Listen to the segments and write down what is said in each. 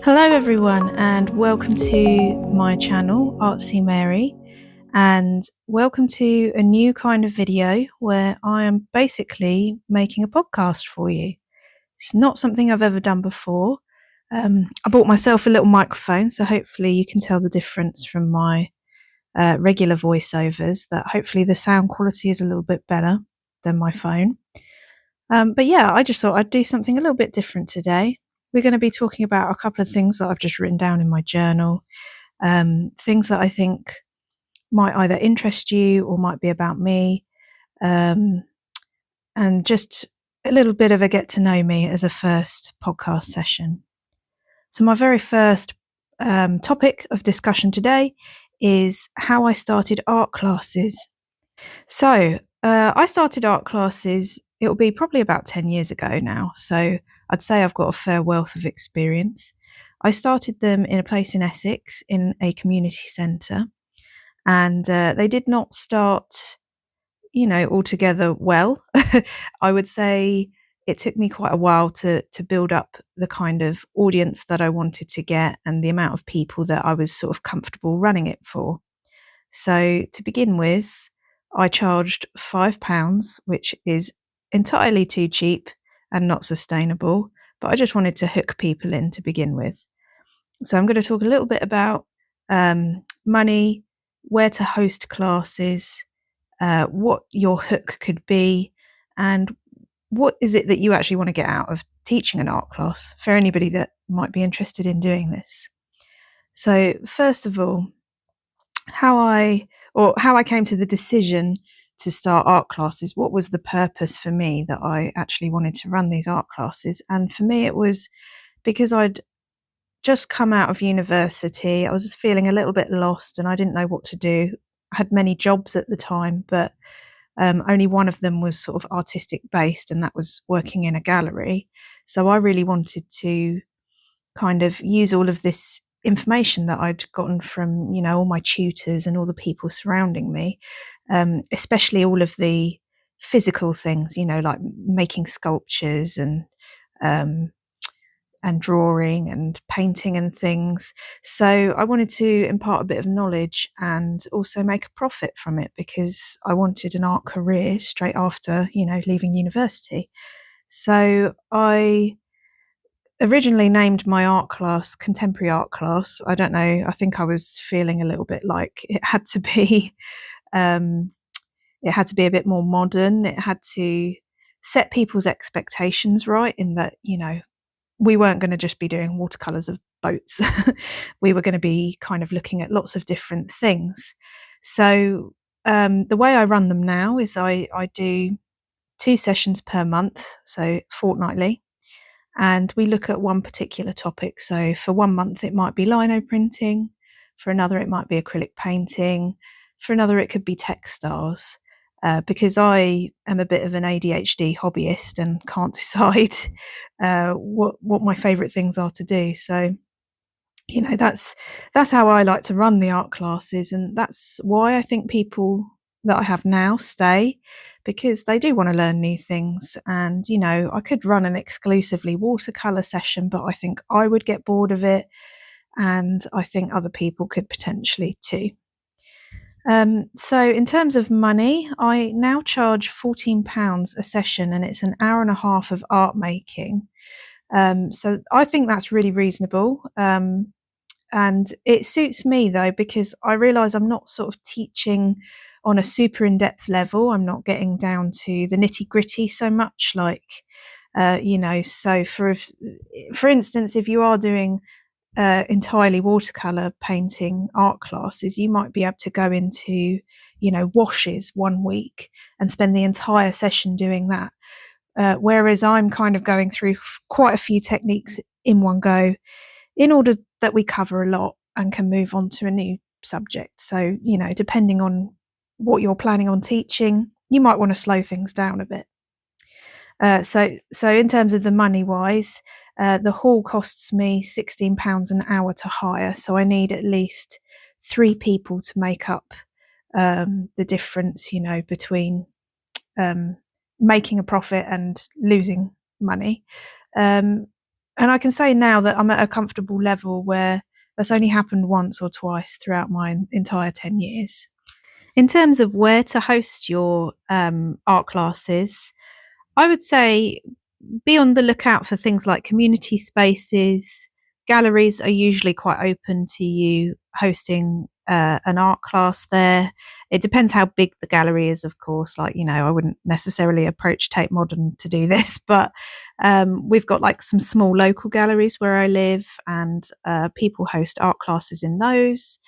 Hello everyone and welcome to my channel Artsy Mary, and welcome to a new kind of video where I am basically making a podcast for you. It's not something I've ever done before. I bought myself a little microphone, so hopefully you can tell the difference from my regular voiceovers, that hopefully the sound quality is a little bit better than my phone. But yeah, I just thought I'd do something a little bit different today. We're going to be talking about a couple of things that I've just written down in my journal, things that I think might either interest you or might be about me, um, and just a little bit of a get to know me as a first podcast session. So, my very first topic of discussion today is how I started art classes. So, I started art classes, it'll be probably about 10 years ago now. So, I'd say I've got a fair wealth of experience. I started them in a place in Essex in a community centre, and they did not start, altogether well. I would say it took me quite a while to build up the kind of audience that I wanted to get and the amount of people that I was sort of comfortable running it for. So to begin with, I charged £5, which is entirely too cheap and not sustainable, but I just wanted to hook people in to begin with. So I'm going to talk a little bit about money, where to host classes, what your hook could be, and what is it that you actually want to get out of teaching an art class for anybody that might be interested in doing this. So first of all, how I came to the decision to start art classes. What was the purpose for me that I actually wanted to run these art classes? And for me, it was because I'd just come out of university. I was feeling a little bit lost and I didn't know what to do. I had many jobs at the time, but only one of them was sort of artistic based, and that was working in a gallery. So I really wanted to kind of use all of this information that I'd gotten from, all my tutors and all the people surrounding me, especially all of the physical things, like making sculptures um, and drawing and painting and things. So I wanted to impart a bit of knowledge and also make a profit from it, because I wanted an art career straight after, leaving university. So I originally named my art class Contemporary Art Class. I don't know, I think I was feeling a little bit like it had to be um, a bit more modern. It had to set people's expectations right, in that, we weren't going to just be doing watercolors of boats. We were going to be kind of looking at lots of different things. So the way I run them now is I do 2 sessions per month, so fortnightly, and we look at one particular topic. So for 1 month, it might be lino printing. For another, it might be acrylic painting. For another, it could be textiles. Because I am a bit of an ADHD hobbyist and can't decide what my favourite things are to do. So, that's how I like to run the art classes, and that's why I think people that I have now stay, because they do want to learn new things. And I could run an exclusively watercolor session, but I think I would get bored of it, and I think other people could potentially too. So in terms of money, I now charge £14 a session, and it's an hour and a half of art making. So I think that's really reasonable. And it suits me though, because I realise I'm not sort of teaching on a super in-depth level. I'm not getting down to the nitty-gritty so much, like so for instance, if you are doing entirely watercolor painting art classes, you might be able to go into washes one week and spend the entire session doing that, whereas I'm kind of going through quite a few techniques in one go, in order that we cover a lot and can move on to a new subject. So, depending on what you're planning on teaching, you might want to slow things down a bit. So in terms of the money wise, the hall costs me £16 an hour to hire. So I need at least 3 people to make up the difference, between making a profit and losing money. And I can say now that I'm at a comfortable level where that's only happened once or twice throughout my entire 10 years. In terms of where to host your art classes, I would say be on the lookout for things like community spaces. Galleries are usually quite open to you hosting an art class there. It depends how big the gallery is, of course. Like, I wouldn't necessarily approach Tate Modern to do this, but we've got like some small local galleries where I live, and people host art classes in those.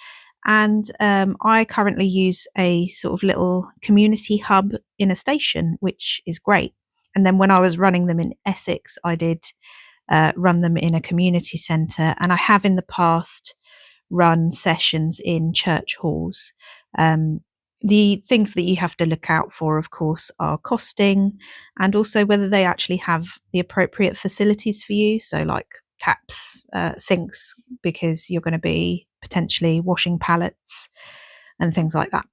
And I currently use a sort of little community hub in a station, which is great. And then when I was running them in Essex, I did run them in a community centre. And I have in the past run sessions in church halls. Um, the things that you have to look out for, of course, are costing and also whether they actually have the appropriate facilities for you. So, like taps, sinks, because you're going to be potentially washing pallets and things like that.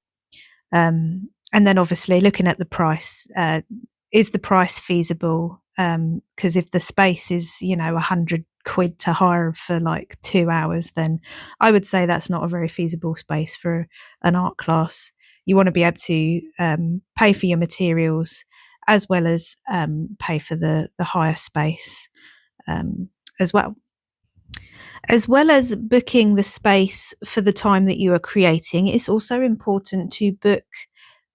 And then obviously looking at the price, is the price feasible? Because if the space is, 100 quid to hire for like 2 hours, then I would say that's not a very feasible space for an art class. You want to be able to pay for your materials as well as pay for the hire space as well. As well as booking the space for the time that you are creating, it's also important to book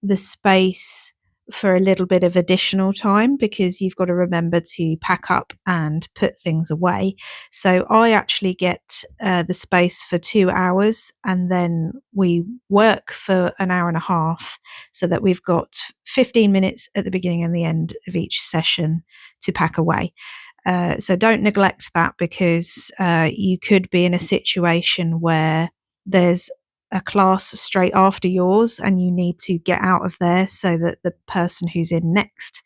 the space for a little bit of additional time, because you've got to remember to pack up and put things away. So I actually get the space for 2 hours, and then we work for an hour and a half, so that we've got 15 minutes at the beginning and the end of each session to pack away. So don't neglect that, because you could be in a situation where there's a class straight after yours and you need to get out of there so that the person who's in next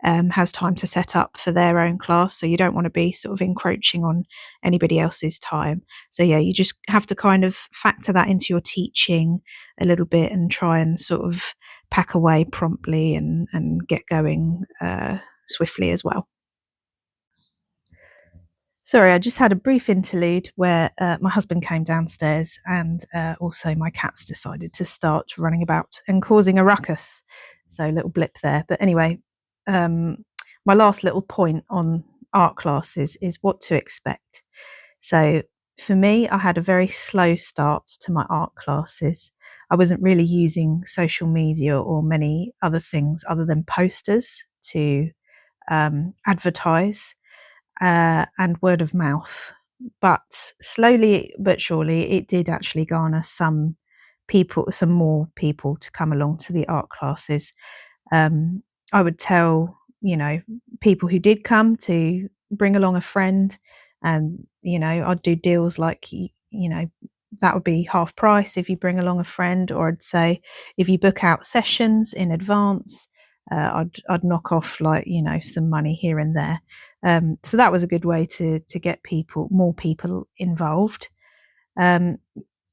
has time to set up for their own class. So you don't want to be sort of encroaching on anybody else's time. So yeah, you just have to kind of factor that into your teaching a little bit and try and sort of pack away promptly and get going swiftly as well. Sorry, I just had a brief interlude where my husband came downstairs, and also my cats decided to start running about and causing a ruckus. So a little blip there. But anyway, my last little point on art classes is what to expect. So for me, I had a very slow start to my art classes. I wasn't really using social media or many other things other than posters to advertise and word of mouth. But slowly but surely, it did actually garner some more people to come along to the art classes. I would tell, people who did come to bring along a friend, and, I'd do deals like, that would be half price if you bring along a friend, or I'd say if you book out sessions in advance, I'd knock off like, some money here and there. So that was a good way to get more people involved. Um,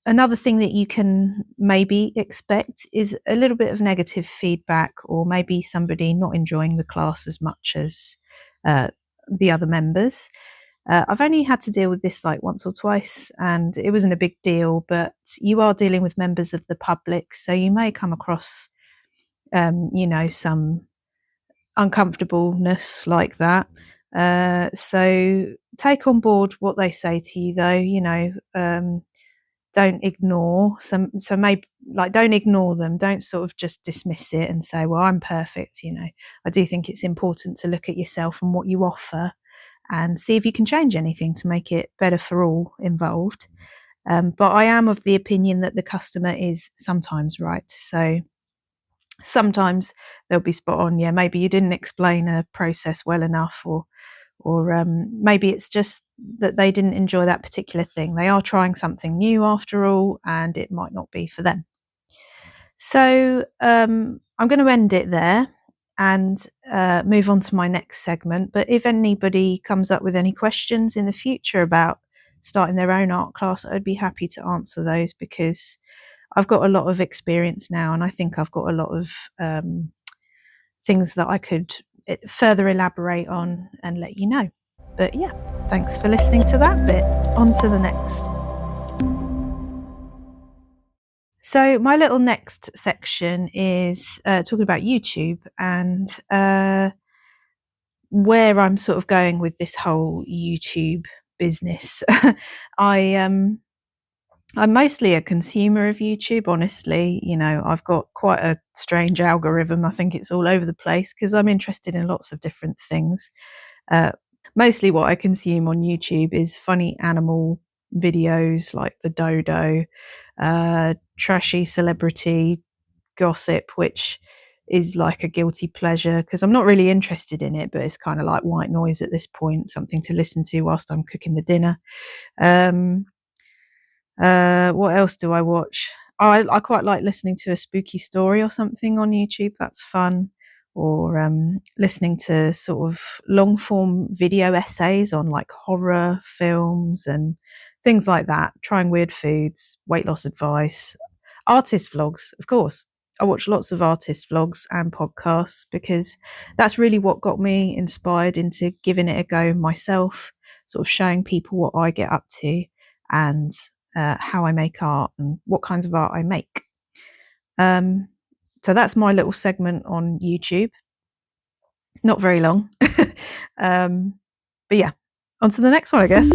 Another thing that you can maybe expect is a little bit of negative feedback, or maybe somebody not enjoying the class as much as uh, the other members. I've only had to deal with this like once or twice, and it wasn't a big deal, but you are dealing with members of the public, so you may come across, some uncomfortableness like that. So take on board what they say to you, though. Don't ignore some. So maybe like don't ignore them. Don't sort of just dismiss it and say, "Well, I'm perfect." I do think it's important to look at yourself and what you offer, and see if you can change anything to make it better for all involved. But I am of the opinion that the customer is sometimes right. So sometimes they'll be spot on. Yeah, maybe you didn't explain a process well enough, or maybe it's just that they didn't enjoy that particular thing. They are trying something new after all, and it might not be for them. So I'm going to end it there and move on to my next segment. But if anybody comes up with any questions in the future about starting their own art class, I'd be happy to answer those, because I've got a lot of experience now, and I think I've got a lot of things that I could further elaborate on and let you know. But yeah, thanks for listening to that bit. On to the next. So my little next section is talking about YouTube and where I'm sort of going with this whole YouTube business. I I'm mostly a consumer of YouTube, honestly. You know, I've got quite a strange algorithm. I think it's all over the place because I'm interested in lots of different things. Uh, Mostly what I consume on YouTube is funny animal videos like the dodo, trashy celebrity gossip, which is like a guilty pleasure because I'm not really interested in it, but it's kind of like white noise at this point, something to listen to whilst I'm cooking the dinner. Um, what else do I watch? I quite like listening to a spooky story or something on YouTube. That's fun. Or listening to sort of long form video essays on like horror films and things like that. Trying weird foods, weight loss advice, artist vlogs, of course. I watch lots of artist vlogs and podcasts because that's really what got me inspired into giving it a go myself, sort of showing people what I get up to and how I make art and what kinds of art I make. Um, so that's my little segment on YouTube. Not very long. But yeah, on to the next one, I guess.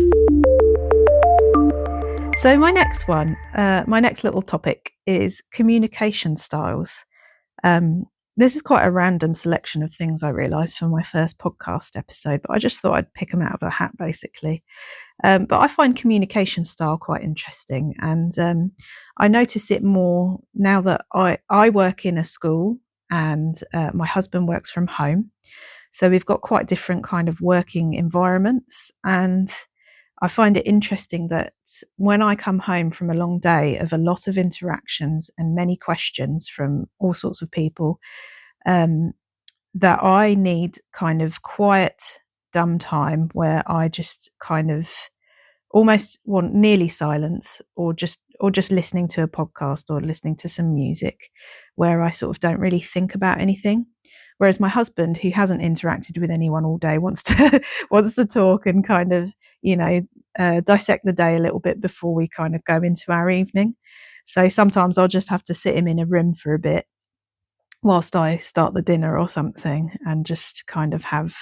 So my next little topic is communication styles. This is quite a random selection of things I realised for my first podcast episode, but I just thought I'd pick them out of a hat, basically. But I find communication style quite interesting, and I notice it more now that I work in a school and my husband works from home. So we've got quite different kind of working environments, and I find it interesting that when I come home from a long day of a lot of interactions and many questions from all sorts of people, um, that I need kind of quiet, dumb time where I just kind of almost want nearly silence or just listening to a podcast or listening to some music where I sort of don't really think about anything. Whereas my husband, who hasn't interacted with anyone all day, wants to wants to talk and kind of, you know, dissect the day a little bit before we kind of go into our evening. So sometimes I'll just have to sit him in a room for a bit whilst I start the dinner or something and just kind of have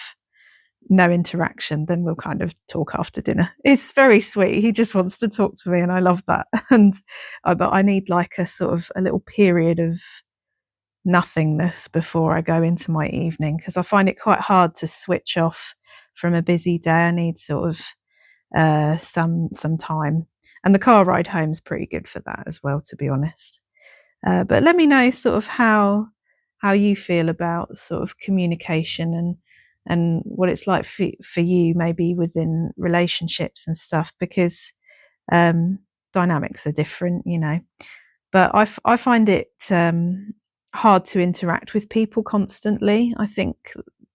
no interaction. Then we'll kind of talk after dinner. It's very sweet. He just wants to talk to me and I love that. And but I need like a sort of a little period of nothingness before I go into my evening because I find it quite hard to switch off from a busy day. I need sort of some time. And the car ride home is pretty good for that as well, to be honest. But let me know sort of how you feel about sort of communication and what it's like for you maybe within relationships and stuff because um, dynamics are different, you know. But I find it hard to interact with people constantly. I think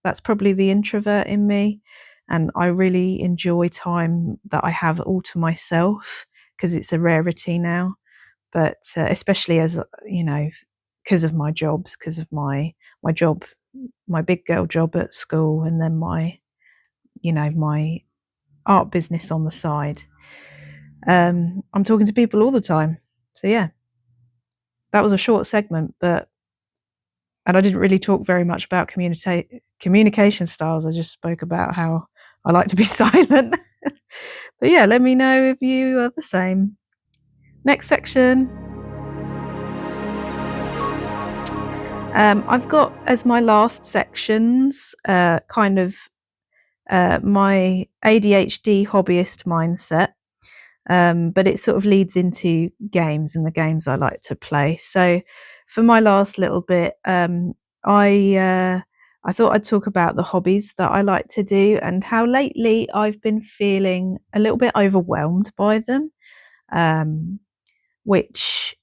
that's probably the introvert in me, and I really enjoy time that I have all to myself because it's a rarity now. But especially as you know, because of my jobs, because of my job, my big girl job at school, and then my my art business on the side. I'm talking to people all the time. So yeah, that was a short segment, but and I didn't really talk very much about communication styles. I just spoke about how I like to be silent. But yeah, let me know if you are the same. Next section. I've got as my last sections kind of my ADHD hobbyist mindset, but it sort of leads into games and the games I like to play. So for my last little bit, I I thought I'd talk about the hobbies that I like to do and how lately I've been feeling a little bit overwhelmed by them, um, which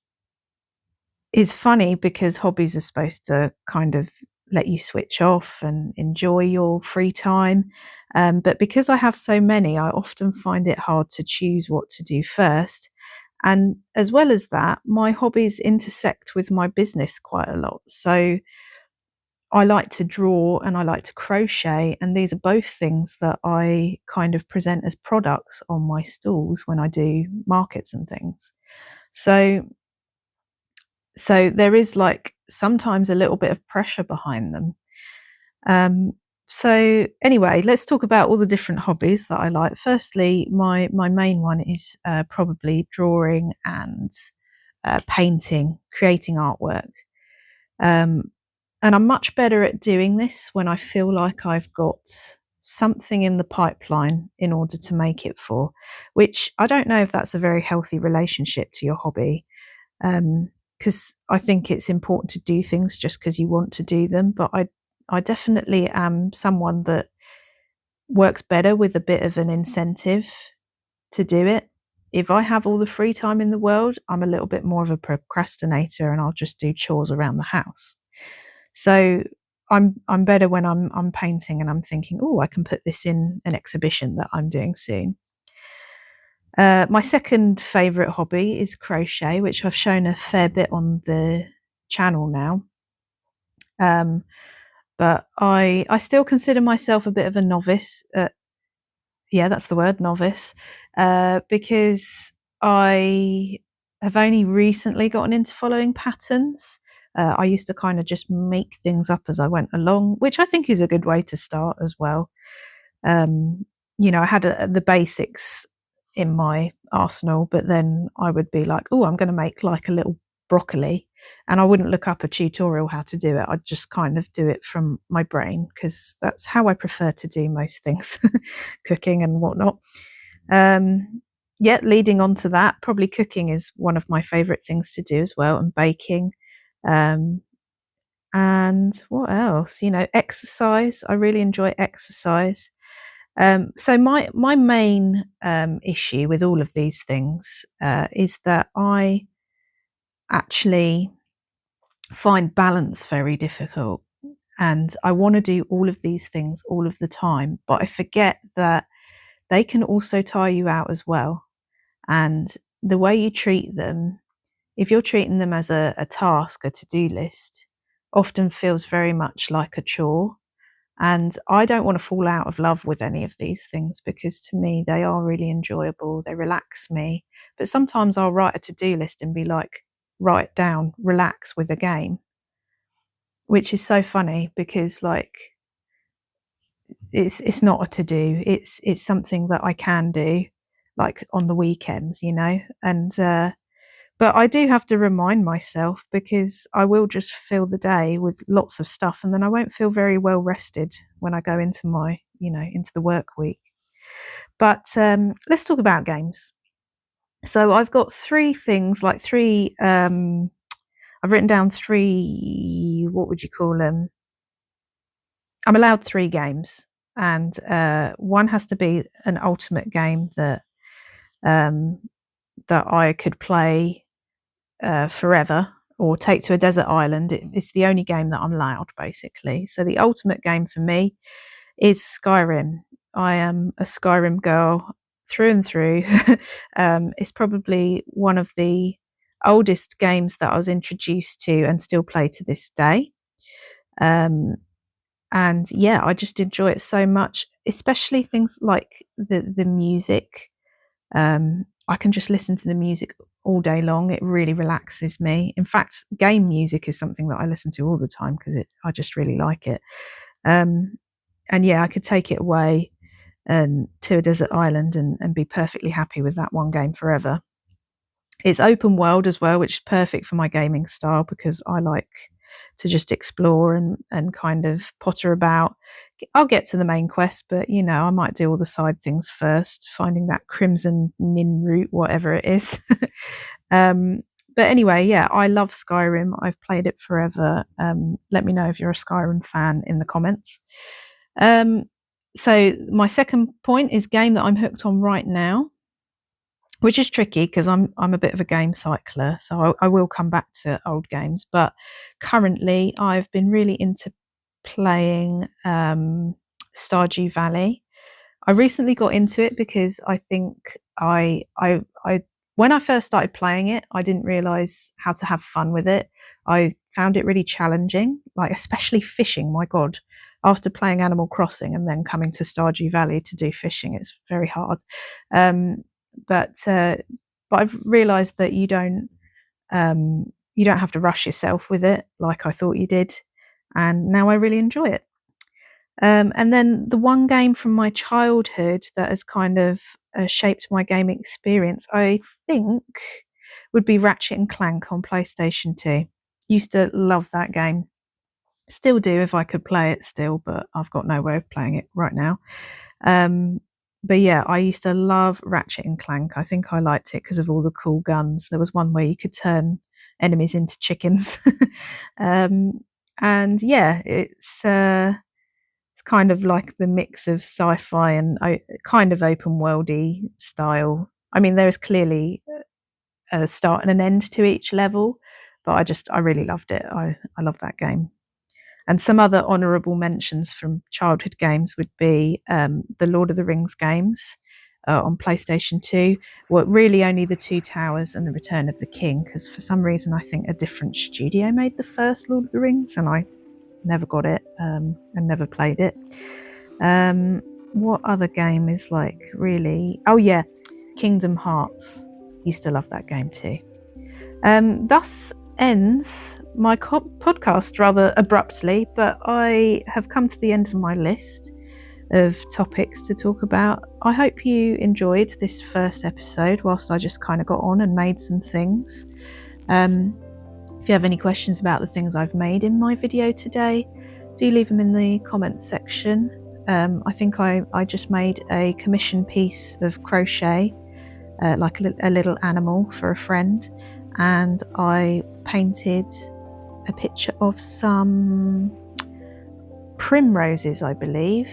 is funny because hobbies are supposed to kind of let you switch off and enjoy your free time. But because I have so many, I often find it hard to choose what to do first. And as well as that, my hobbies intersect with my business quite a lot. So I like to draw and I like to crochet, and these are both things that I kind of present as products on my stalls when I do markets and things. So there is like sometimes a little bit of pressure behind them. Um, so anyway, let's talk about all the different hobbies that I like. Firstly, my main one is probably drawing and painting, creating artwork. Um, and I'm much better at doing this when I feel like I've got something in the pipeline in order to make it for, which I don't know if that's a very healthy relationship to your hobby. Because I think it's important to do things just because you want to do them. But I definitely am someone that works better with a bit of an incentive to do it. If I have all the free time in the world, I'm a little bit more of a procrastinator and I'll just do chores around the house. So I'm better when I'm painting and I'm thinking, oh, I can put this in an exhibition that I'm doing soon. My second favourite hobby is crochet, which I've shown a fair bit on the channel now. But I still consider myself a bit of a novice. Yeah, that's the word, novice, because I have only recently gotten into following patterns. I used to kind of just make things up as I went along, which I think is a good way to start as well. Um, I had the basics in my arsenal, but then I would be like, oh, I'm going to make like a little broccoli. And I wouldn't look up a tutorial how to do it. I'd just kind of do it from my brain because that's how I prefer to do most things, cooking and whatnot. Yeah, leading on to that, probably cooking is one of my favorite things to do as well, and baking. Um, and what else? Exercise. I really enjoy exercise. So my main issue with all of these things is that I actually find balance very difficult, and I want to do all of these things all of the time, but I forget that they can also tire you out as well. And the way you treat them, if you're treating them as a task, a to-do list, often feels very much like a chore. And I don't want to fall out of love with any of these things because to me, they are really enjoyable. They relax me. But sometimes I'll write a to-do list and be like, write down, relax with a game, which is so funny because like it's not a to-do. It's something that I can do like on the weekends, and but I do have to remind myself because I will just fill the day with lots of stuff and then I won't feel very well rested when I go into into the work week. But let's talk about games. So I've got three things, like three, I've written down three, what would you call them? I'm allowed three games. And one has to be an ultimate game um, that I could play forever or take to a desert island. It's the only game that I'm allowed, basically. So the ultimate game for me is Skyrim. I am a Skyrim girl through and through. It's probably one of the oldest games that I was introduced to and still play to this day. And yeah, I just enjoy it so much, especially things like the music. I can just listen to the music all day long. It really relaxes me. In fact, game music is something that I listen to all the time because I just really like it. Um, and yeah, I could take it away and to a desert island and be perfectly happy with that one game forever. It's open world as well, which is perfect for my gaming style because I like to just explore and kind of potter about. I'll get to the main quest, but I might do all the side things first, finding that crimson nin root, whatever it is. um, but anyway, yeah, I love Skyrim. I've played it forever. Let me know if you're a Skyrim fan in the comments. Um, so my second point is game that I'm hooked on right now, which is tricky because I'm a bit of a game cycler, so I will come back to old games. But currently, I've been really into playing Stardew Valley. I recently got into it because I think I when I first started playing it, I didn't realize how to have fun with it. I found it really challenging, like especially fishing. My God, after playing Animal Crossing and then coming to Stardew Valley to do fishing, it's very hard. Um, but I've realised that you don't have to rush yourself with it like I thought you did, and now I really enjoy it. And then the one game from my childhood that has kind of shaped my gaming experience, I think, would be Ratchet and Clank on PlayStation 2. Used to love that game. Still do if I could play it still, but I've got no way of playing it right now. But yeah, I used to love Ratchet and Clank. I think I liked it because of all the cool guns. There was one where you could turn enemies into chickens. um, and yeah, it's kind of like the mix of sci-fi and kind of open worldy style. I mean, there is clearly a start and an end to each level, but I really loved it. I love that game. And some other honourable mentions from childhood games would be the Lord of the Rings games on PlayStation 2. Well, really only the Two Towers and the Return of the King, because for some reason I think a different studio made the first Lord of the Rings, and I never got it and never played it. What other game is like really? Oh yeah, Kingdom Hearts. Used to love that game too. Thus ends my podcast rather abruptly, but I have come to the end of my list of topics to talk about. I hope you enjoyed this first episode whilst I just kind of got on and made some things. If you have any questions about the things I've made in my video today, do leave them in the comments section. I think I just made a commission piece of crochet, like a little animal for a friend, and I painted a picture of some primroses, I believe,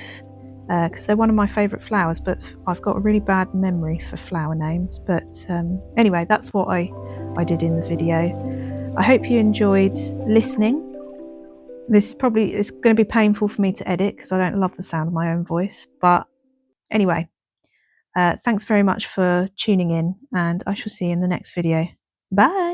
because they're one of my favourite flowers, but I've got a really bad memory for flower names. But anyway, that's what I did in the video. I hope you enjoyed listening. It's going to be painful for me to edit because I don't love the sound of my own voice. But anyway, thanks very much for tuning in, and I shall see you in the next video. Bye.